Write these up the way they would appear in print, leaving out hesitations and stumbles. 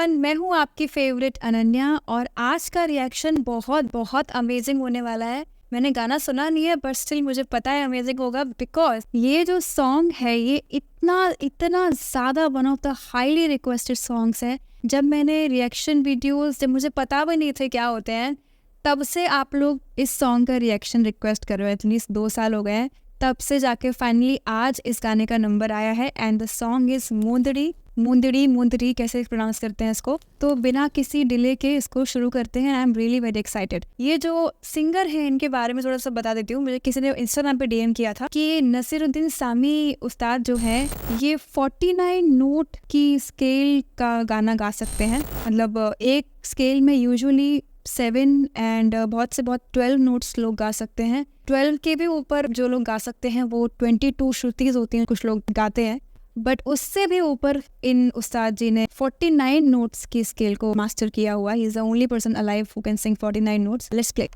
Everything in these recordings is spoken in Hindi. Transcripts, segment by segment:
एवरीवन, मैं हूँ आपकी फेवरेट अनन्या और आज का रिएक्शन बहुत बहुत अमेजिंग होने वाला है। मैंने गाना सुना नहीं है बट स्टिल मुझे पता है अमेजिंग होगा बिकॉज ये जो सॉन्ग है ये इतना इतना ज़्यादा one of the highly requested songs है। जब मैंने रिएक्शन वीडियोस जब मुझे पता भी नहीं थे क्या होते हैं तब से आप लोग इस सॉन्ग का रिएक्शन रिक्वेस्ट कर रहे हो। एटलीस्ट 2 साल हो गए हैं, तब से जाके फाइनली आज इस गाने का नंबर आया है एंड द सॉन्ग इज मुंदड़ी मुंदड़ी मुंदड़ी कैसे प्रोनाउंस करते हैं इसको। तो बिना किसी डिले के इसको शुरू करते हैं। I am really very excited. ये जो सिंगर है इनके बारे में थोड़ा सा बता देती हूँ। मुझे किसी ने इंस्टाग्राम पे डीएम किया था कि नसीरुद्दीन सामी उस्ताद जो है ये 49 नोट की स्केल का गाना गा सकते हैं। मतलब एक स्केल में यूजुअली 7 एंड बहुत 12 नोट्स लोग गा सकते हैं। 12 के भी ऊपर जो लोग गा सकते हैं वो 22 श्रुतिज होती हैं, कुछ लोग गाते हैं। बट उससे भी ऊपर इन उस्ताद जी ने 49 नोट्स की स्केल को मास्टर किया हुआ। He is the only person alive who can sing 49 notes. Let's play.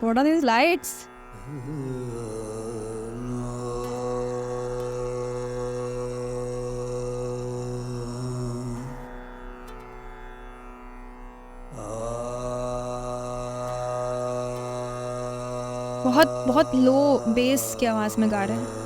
What are these lights? बहुत बहुत लो बेस की आवाज में गा रहे हैं।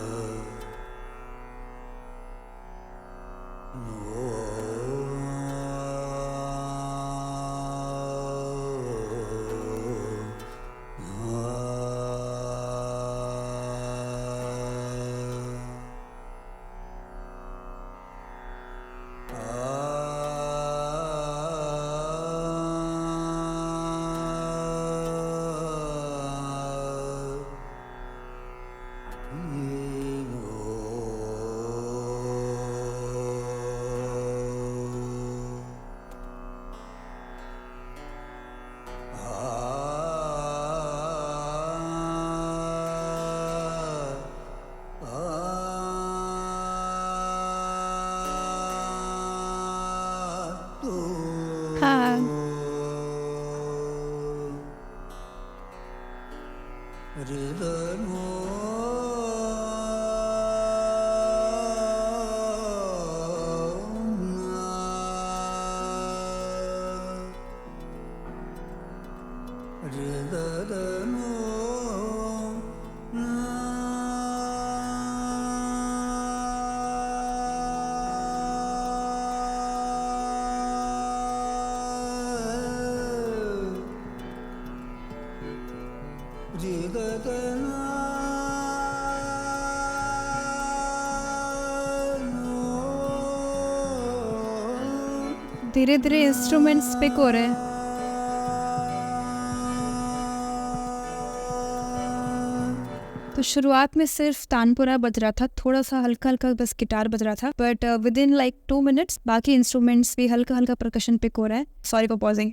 हाँ, धीरे धीरे इंस्ट्रूमेंट्स पिक हो रहे हैं। तो शुरुआत में सिर्फ तानपुरा बज रहा था, थोड़ा सा हल्का हल्का बस गिटार बज रहा था, but with in like 2 minutes बाकी इंस्ट्रूमेंट्स भी हल्का हल्का परकशन पिक हो रहा है। Sorry for pausing.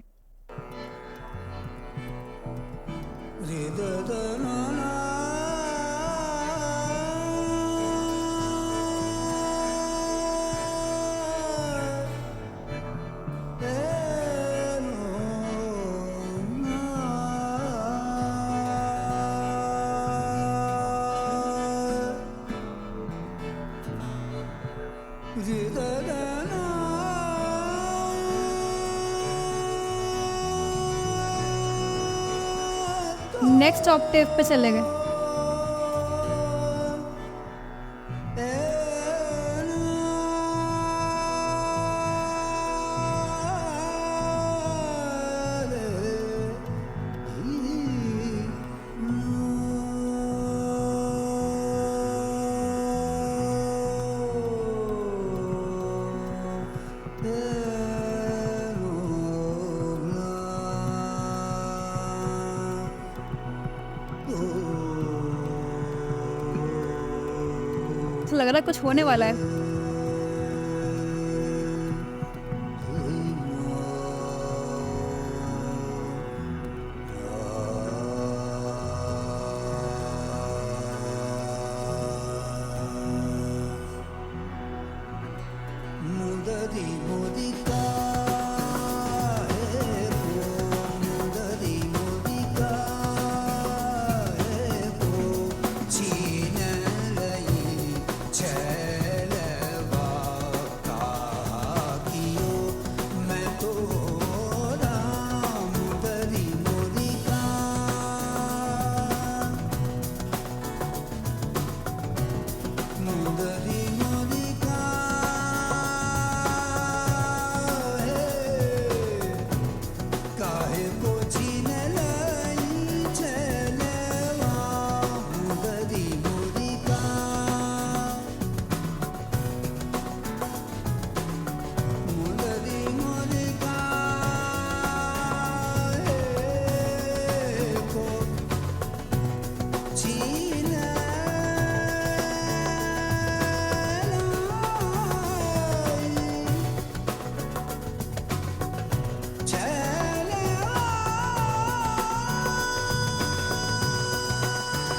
Next Octave पे चले गए। तो लग रहा है कुछ होने वाला है।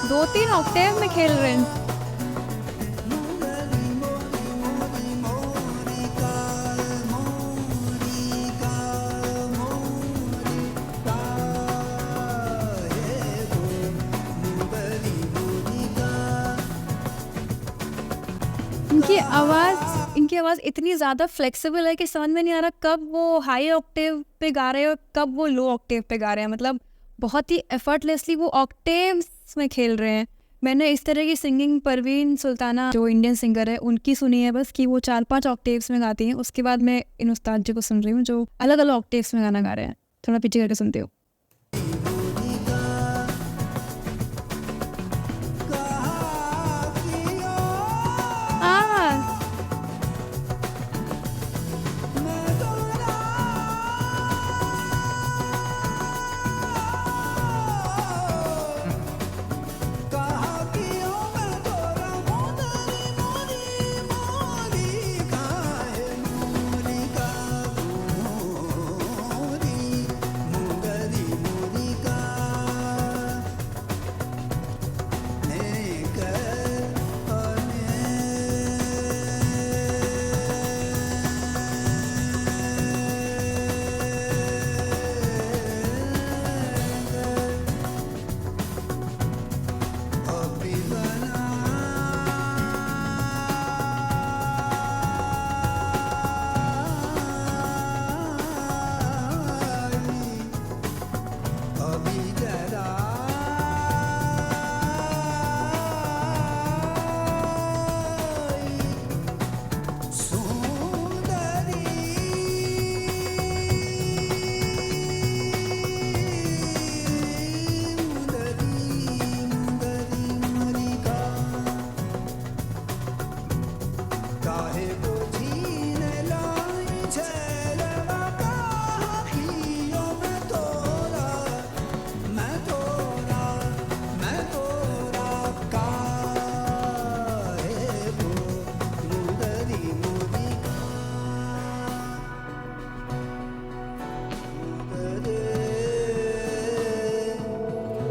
2-3 ऑक्टेव में खेल रहे हैं। इनकी आवाज़ इतनी ज़्यादा फ्लेक्सिबल है कि समझ में नहीं आ रहा कब वो हाई ऑक्टेव पे गा रहे हैं और कब वो लो ऑक्टेव पे गा रहे हैं। मतलब बहुत ही एफर्टलेसली वो ऑक्टेव्स में खेल रहे हैं। मैंने इस तरह की सिंगिंग परवीन सुल्ताना जो इंडियन सिंगर है उनकी सुनी है बस, कि वो 4-5 ऑक्टेव्स में गाती हैं। उसके बाद मैं इन उस्ताद जी को सुन रही हूँ जो अलग अलग ऑक्टेव्स में गाना गा रहे हैं। थोड़ा पीछे करके सुनते हो।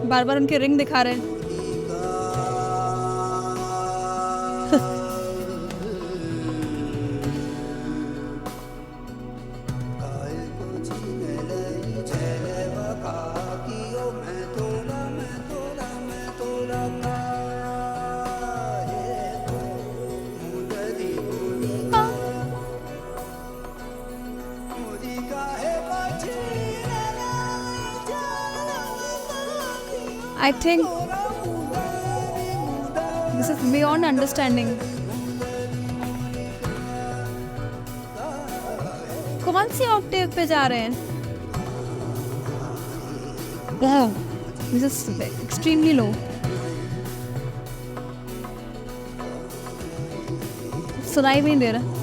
बार बार उनके रिंग दिखा रहे हैं। I think this is beyond understanding. कौन सी ऑक्टेव पे जा रहे हैं? Wow, this is extremely low. सुनाई भी नहीं दे रहा।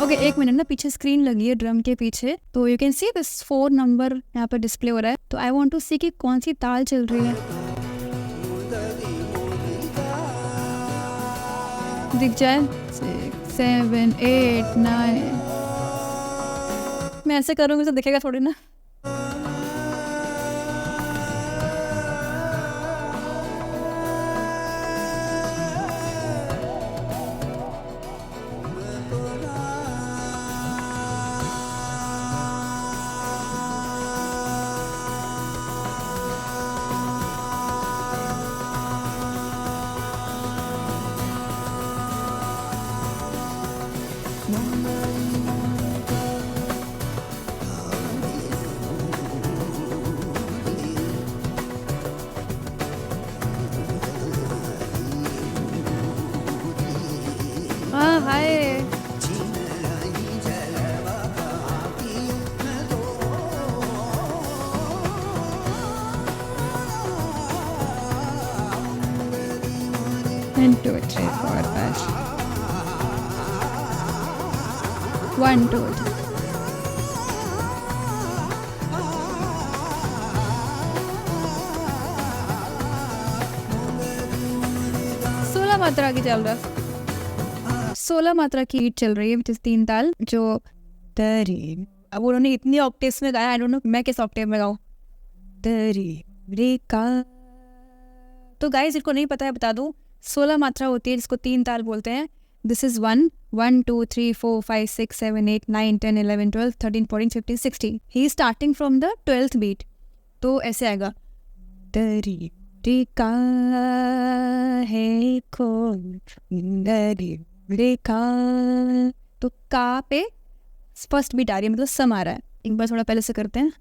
ओके, एक मिनट ना, पीछे स्क्रीन लगी है ड्रम के पीछे, तो you can see this 4 number यहाँ पर डिस्प्ले हो रहा है। तो आई वांट टू सी कि कौन सी ताल चल रही है। दिख जाए 6, 7, 8, 9। मैं ऐसे करूँगी तो दिखेगा थोड़ी ना। हाय, One, two, three, four, five. 1, 2, 3. मात्रा की चल रहा है, 16 मात्रा की बीट चल रही है, विच इज 3 ताल, जो तरी, अब उन्होंने इतनी ऑक्टेव्स में गाया, आई डोंट नो मैं किस ऑक्टेव में गाऊं, तरी रे का। तो गाइस इनको नहीं पता है बता दूं, 16 मात्रा होती है जिसको 3 ताल बोलते हैं। दिस इज 1 1 2 3 4 5 6 7 8 9 10 11 12 13 14 15 16, ही is starting from the 12th beat. तो ऐसे आएगा, तरी रे का है कौन, तरी रे का। तो का पे फर्स्ट बीट आ रही है, मतलब सम आ रहा है। एक बार थोड़ा पहले से करते हैं।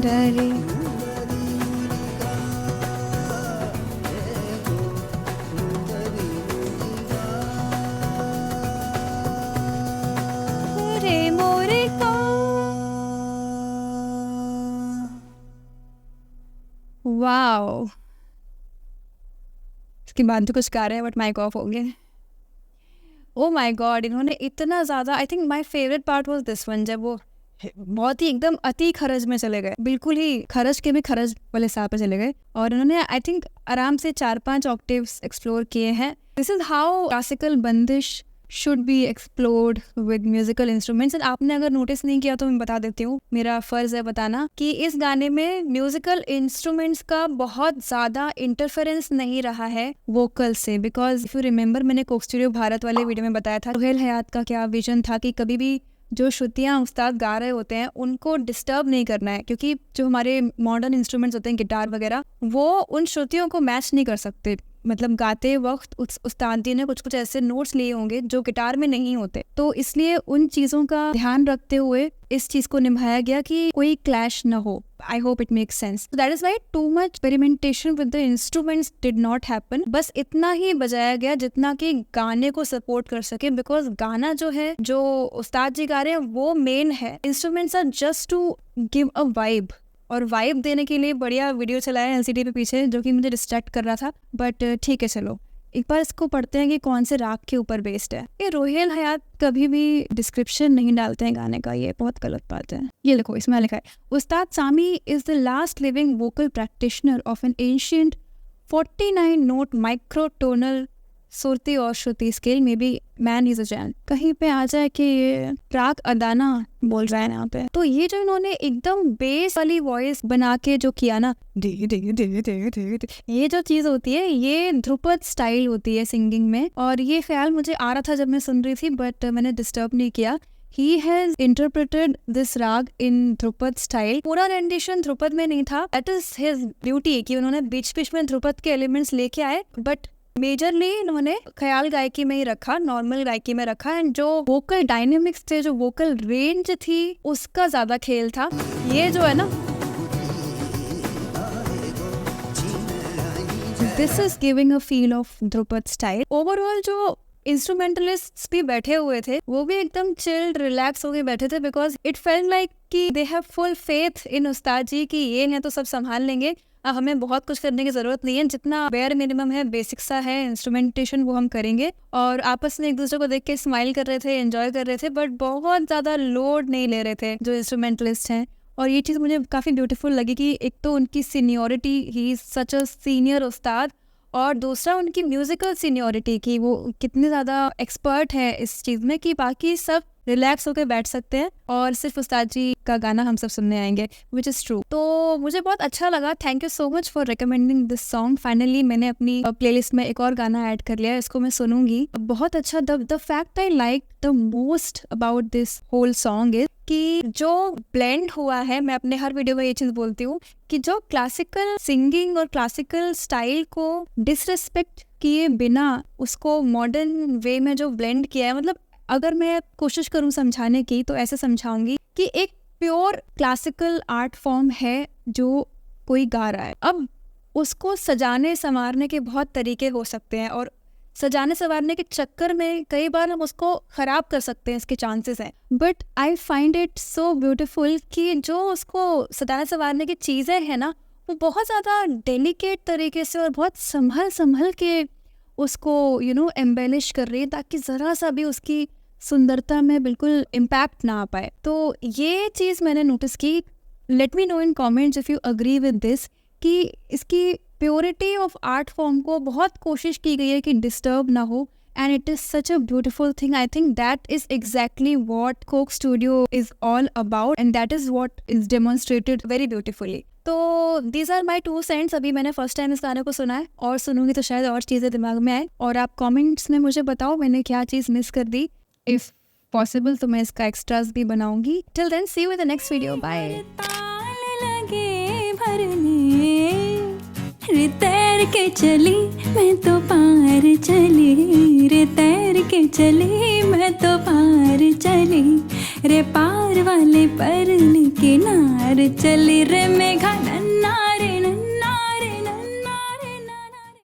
डरे रे मोरे का। वाओ, इसके बाद तो कुछ गा रहे हैं बट माइक ऑफ हो गया। ओ माय गॉड, इन्होंने इतना ज़्यादा, I think my favourite part was this one, जब वो बहुत ही एकदम अति खरज में चले गए, बिल्कुल ही खरज के भी खरज वाले हिसाब पे चले गए, और उन्होंने आई थिंक आराम से 4-5 ऑक्टेव्स एक्सप्लोर किए हैं। दिस इज हाउ क्लासिकल बंदिश should be explored with musical instruments. आपने अगर नोटिस नहीं किया तो मैं बता देती हूँ, मेरा फर्ज है बताना, कि इस गाने में म्यूजिकल इंस्ट्रूमेंट्स का बहुत ज्यादा इंटरफेरेंस नहीं रहा है वोकल से, बिकॉज इफ यू रिमेम्बर मैंने कोक स्टूडियो भारत वाले वीडियो में बताया था रोहेल हयात का क्या विजन था कि कभी भी जो श्रुतियाँ उस्ताद गा रहे होते हैं उनको डिस्टर्ब नहीं करना है, क्योंकि जो हमारे मॉडर्न इंस्ट्रूमेंट्स होते हैं गिटार वगैरह, वो उन श्रुतियों को मैच नहीं कर सकते। मतलब गाते वक्त उस्ताद जी ने कुछ कुछ ऐसे नोट्स लिए होंगे जो गिटार में नहीं होते, तो इसलिए उन चीज़ों का ध्यान रखते हुए इस चीज़ को निभाया गया कि कोई क्लैश न हो। I hope it makes sense. That is why too much experimentation with the instruments did not happen. बस इतना ही बजाया गया जितना कि गाने को सपोर्ट कर सके, बिकॉज गाना जो है, जो उस्ताद जी गा रहे हैं, वो मेन है। Instruments are just to give a vibe, और वाइब देने के लिए बढ़िया वीडियो चलाया एलसीडी पे पीछे, जो कि मुझे डिस्ट्रैक्ट कर रहा था, बट ठीक है चलो एक बार इसको पढ़ते हैं कि कौन से राग के ऊपर बेस्ड है। ये रोहेल हयात कभी भी डिस्क्रिप्शन नहीं डालते हैं गाने का, ये बहुत गलत बात है। ये देखो इसमें लिखा है, Ustad Sami is the last living vocal practitioner of an ancient 49 note microtonal surti और श्रुति स्केल में भी मैन इज अ जैन। कहीं पे आ जाए कि ये राग अदाना बोल रहा है यहाँ पे, तो ये जो इन्होंने एकदम बेस वाली वॉइस बना के जो किया ना, ये जो चीज होती है ये ध्रुपद स्टाइल होती है सिंगिंग में, और ये ख्याल मुझे आ रहा था जब मैं सुन रही थी, बट मैंने डिस्टर्ब नहीं किया। He has interpreted this rag in Dhrupad style. पूरा रेंडिशन ध्रुपद में नहीं था, that is his beauty, कि उन्होंने बीच बीच में ध्रुपद के एलिमेंट्स लेके आए, बट मेजरली इन्होंने ख्याल गायकी में ही रखा, नॉर्मल गायकी में रखा, एंड जो वोकल डायनेमिक्स थे, जो वोकल रेंज थी, उसका ज्यादा खेल था। ये जो है ना, this is giving a feel of Dhrupad style. Overall जो इंस्ट्रूमेंटलिस्ट्स भी बैठे हुए थे वो भी एकदम चिल्ड रिलैक्स होके बैठे थे, बिकॉज इट फेल्ट लाइक कि they have full faith in उस्ताद जी कि ये हैं तो सब संभाल लेंगे। अब हमें बहुत कुछ करने की ज़रूरत नहीं है, जितना बेयर मिनिमम है, बेसिक सा है इंस्ट्रूमेंटेशन, वो हम करेंगे। और आपस में एक दूसरे को देख के स्माइल कर रहे थे, एंजॉय कर रहे थे, बट बहुत ज़्यादा लोड नहीं ले रहे थे जो इंस्ट्रूमेंटलिस्ट हैं। और ये चीज़ मुझे काफ़ी ब्यूटीफुल लगी कि एक तो उनकी seniority, he is such a senior उस्ताद, और दूसरा उनकी म्यूज़िकल सीनियरिटी की वो कितने ज़्यादा एक्सपर्ट है इस चीज़ में कि बाकी सब रिलैक्स होकर बैठ सकते हैं और सिर्फ उस्ताद जी का गाना हम सब सुनने आएंगे, विच इज़ ट्रू। तो मुझे बहुत अच्छा लगा। Thank you so much for recommending this song. Finally मैंने अपनी प्लेलिस्ट में एक और गाना ऐड कर लिया, इसको मैं सुनूंगी। बहुत अच्छा। The fact I like the most about this whole song is कि जो ब्लेंड हुआ है, मैं अपने हर वीडियो में ये चीज़ बोलती हूँ कि जो क्लासिकल सिंगिंग और क्लासिकल स्टाइल को डिसरिस्पेक्ट किए बिना उसको मॉडर्न वे में जो ब्लेंड किया है, मतलब अगर मैं कोशिश करूं समझाने की तो ऐसे समझाऊंगी कि एक प्योर क्लासिकल आर्ट फॉर्म है जो कोई गा रहा है। अब उसको सजाने संवारने के बहुत तरीके हो सकते हैं और सजाने संवारने के चक्कर में कई बार हम उसको ख़राब कर सकते हैं, इसके चांसेस हैं। But I find it so beautiful कि जो उसको सजाने संवारने की चीज़ें हैं ना, वो बहुत ज़्यादा डेलिकेट तरीके से और बहुत संभल के उसको एम्बेलिश कर रही है ताकि ज़रा सा भी उसकी सुंदरता में बिल्कुल इम्पैक्ट ना आ पाए। तो ये चीज़ मैंने नोटिस की। Let me know in comments if you agree with this कि इसकी प्योरिटी ऑफ आर्ट फॉर्म को बहुत कोशिश की गई है कि डिस्टर्ब ना हो, and it is such a beautiful thing. I think that is exactly what Coke studio is all about, and that is what is demonstrated very beautifully. तो दीज आर माई 2 सेंट्स। अभी मैंने फर्स्ट टाइम इस गाने को सुना है और सुनूंगी तो शायद और चीज़ें दिमाग में आए, और आप कमेंट्स में मुझे बताओ मैंने क्या चीज़ मिस कर दी। इफ़ पॉसिबल तो मैं इसका एक्स्ट्रास भी बनाऊंगी। Till then see you in the next video, bye. रे तैर के चली मैं तो पार चली, रे तैर के चली मैं तो पार चली, रे पार वाले पर किनार चली, रे मेघा नन्ना रे नन्ना।